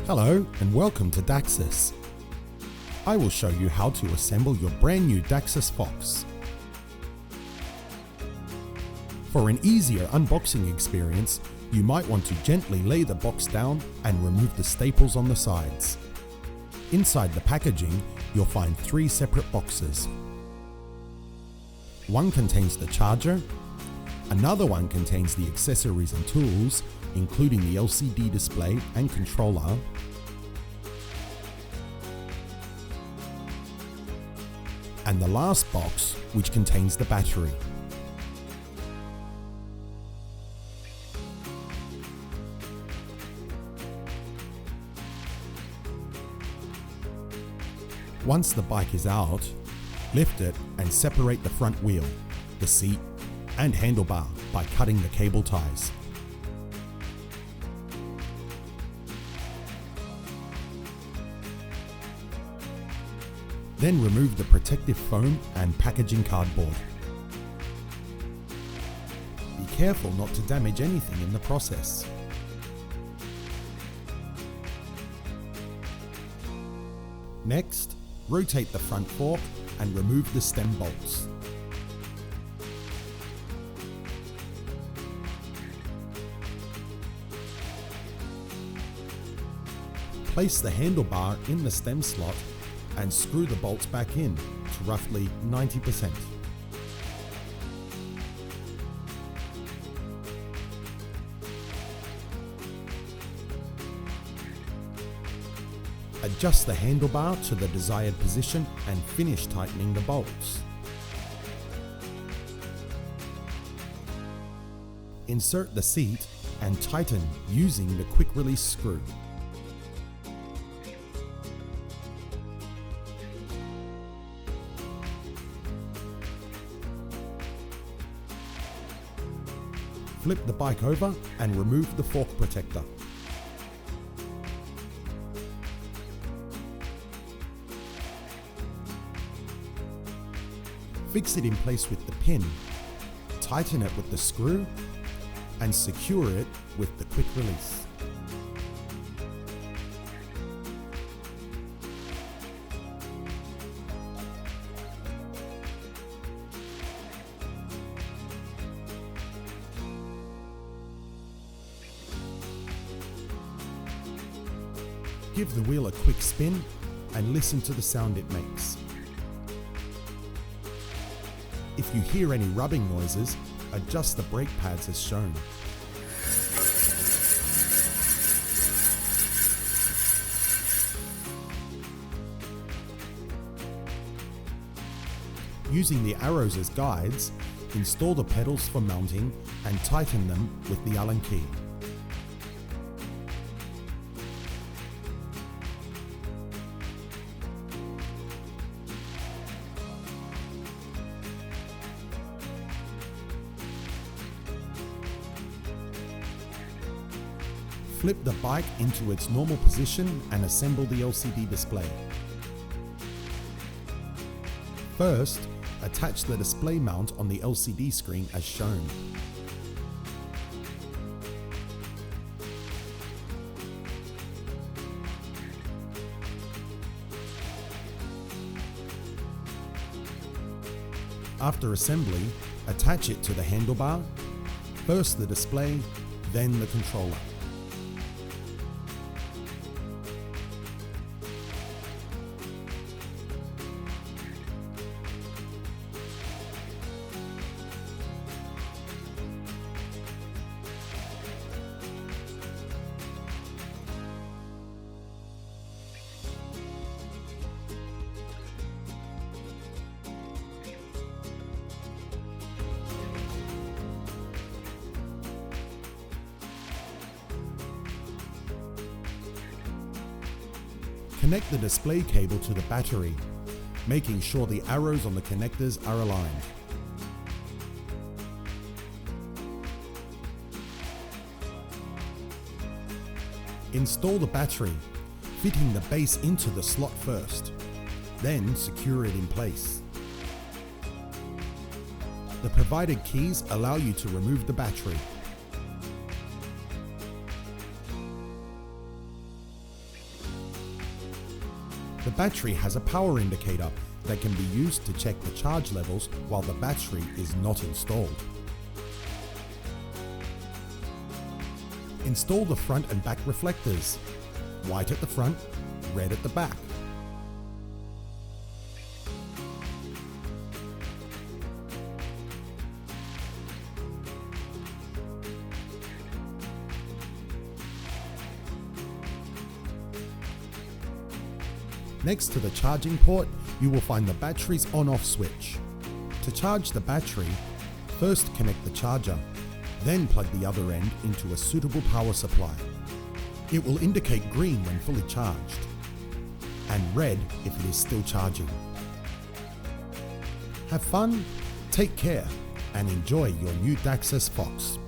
Hello and welcome to Daxys. I will show you how to assemble your brand new Daxys Fox. For an easier unboxing experience, you might want to gently lay the box down and remove the staples on the sides. Inside the packaging, you'll find 3 separate boxes. One contains the charger, another one contains the accessories and tools, including the LCD display and controller, and the last box, which contains the battery. Once the bike is out, lift it and separate the front wheel, the seat, and handlebar by cutting the cable ties. Then remove the protective foam and packaging cardboard. Be careful not to damage anything in the process. Next, rotate the front fork and remove the stem bolts. Place the handlebar in the stem slot and screw the bolts back in to roughly 90%. Adjust the handlebar to the desired position and finish tightening the bolts. Insert the seat and tighten using the quick release screw. Flip the bike over and remove the fork protector. Fix it in place with the pin, tighten it with the screw, and secure it with the quick release. Give the wheel a quick spin and listen to the sound it makes. If you hear any rubbing noises, adjust the brake pads as shown. Using the arrows as guides, install the pedals for mounting and tighten them with the Allen key. Flip the bike into its normal position and assemble the LCD display. First, attach the display mount on the LCD screen as shown. After assembly, attach it to the handlebar, first the display, then the controller. Connect the display cable to the battery, making sure the arrows on the connectors are aligned. Install the battery, fitting the base into the slot first, then secure it in place. The provided keys allow you to remove the battery. The battery has a power indicator that can be used to check the charge levels while the battery is not installed. Install the front and back reflectors. White at the front, red at the back. Next to the charging port, you will find the battery's on-off switch. To charge the battery, first connect the charger, then plug the other end into a suitable power supply. It will indicate green when fully charged, and red if it is still charging. Have fun, take care, and enjoy your new Daxys Fox.